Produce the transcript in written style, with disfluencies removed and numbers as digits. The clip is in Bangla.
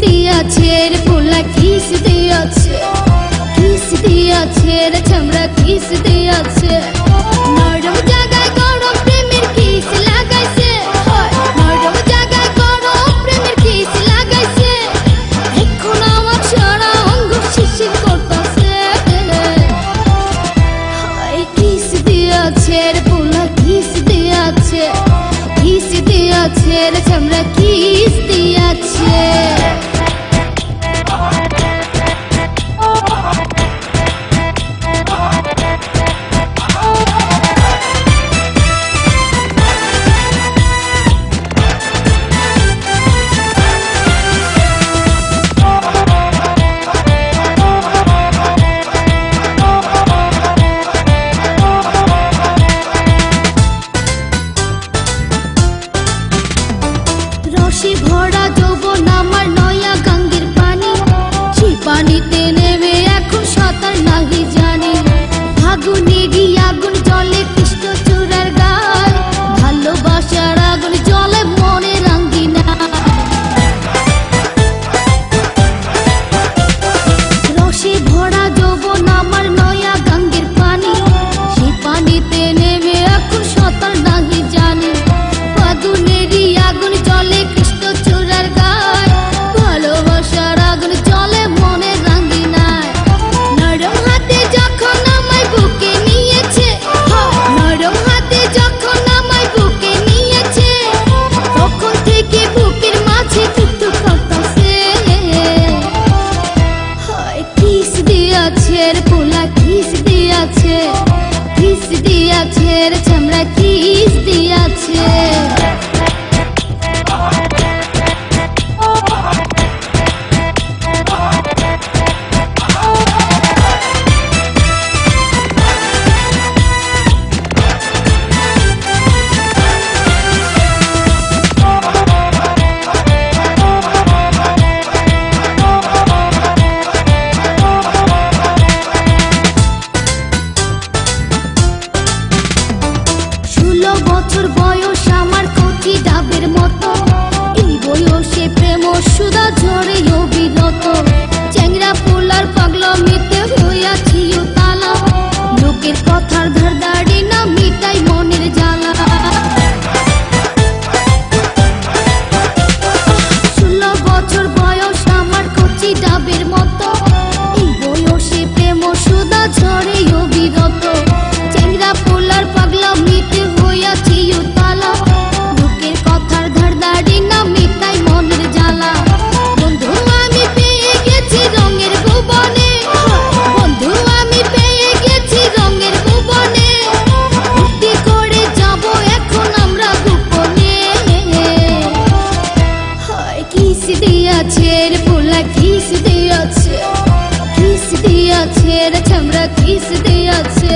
দিয়াছে রে পোলা কিস দিয়াছে, কিস দিয়াছে রে ছামরা কিস দিয়াছে। নরম জায়গায় গরম প্রেমের কিস লাগাইছে, নরম জায়গায় গরম প্রেমের কিস লাগাইছে। এখন আমার সারা অঙ্গ শিশির করতেছে। কিস দিয়াছে রে পোলা কিস দিয়াছে, কিস দিয়াছে রে ছামরা কিস দিয়াছে। রসে ভরা যৌবন আমার নয়া গঙ্গের পানি, সেই পানিতে নেমে এখন সাঁতার নাহি জানি। ফাগুনেরই আগুন জলে কৃষ্ণ চূড়ার গায়, ভালোবাসার আগুন জলে মনে রাঙ্গিনা। রসে ভরা যৌবন আমার নয়া গঙ্গের পানি, সেই পানিতে নেমে এখন সাঁতার নাহি জানি। ফাগুনেরই আগুন জলে কৃষ্ণ চূড়ার গায়, ভালোবাসার আগুন জলে মনে রাঙ্গিনায়। নরম হাতে যখন আমায় বুকে নিয়েছে, নরম হাতে যখন আমায় বুকে নিয়েছে, তখন থেকে বুকের মাঝে টুকটুক করতেছে। কিস দিয়াছে রে পোলা কিস দিয়াছে, কিস দিয়াছে রে ছামরা কিস দিয়াছে। বছর বয়স আমার কচি ডাবের মতো, এই বয়সে প্রেম সুধা ঝরে অবিরত। চ্যাংরা পোলার পাগলামিতে হইয়াছি তালা, লোকের কথার ধারদাড়ি না মিটাই মনের জ্বালা। 16 বছর বয়স আমার কচি ডাবের মতো, এই বয়সে প্রেম সুধা ঝরে অবিরত। চ্যাংরা পোলার পাগলামিতে হইয়াছি তালা, লোকের কথার ধারদাড়ি না মিটাই মনের জ্বালা। বন্ধু আমি পেয়ে গেছি রঙের ভুবনে, বন্ধু আমি পেয়ে গেছি রঙের ভুবনে। ফুর্তি করে যাব এখন আমরা গোপনে। কিস দিয়াছে রে পোলা কিস দিয়াছে, কিস দিয়াছে রে ছামরা কিস দিয়াছে।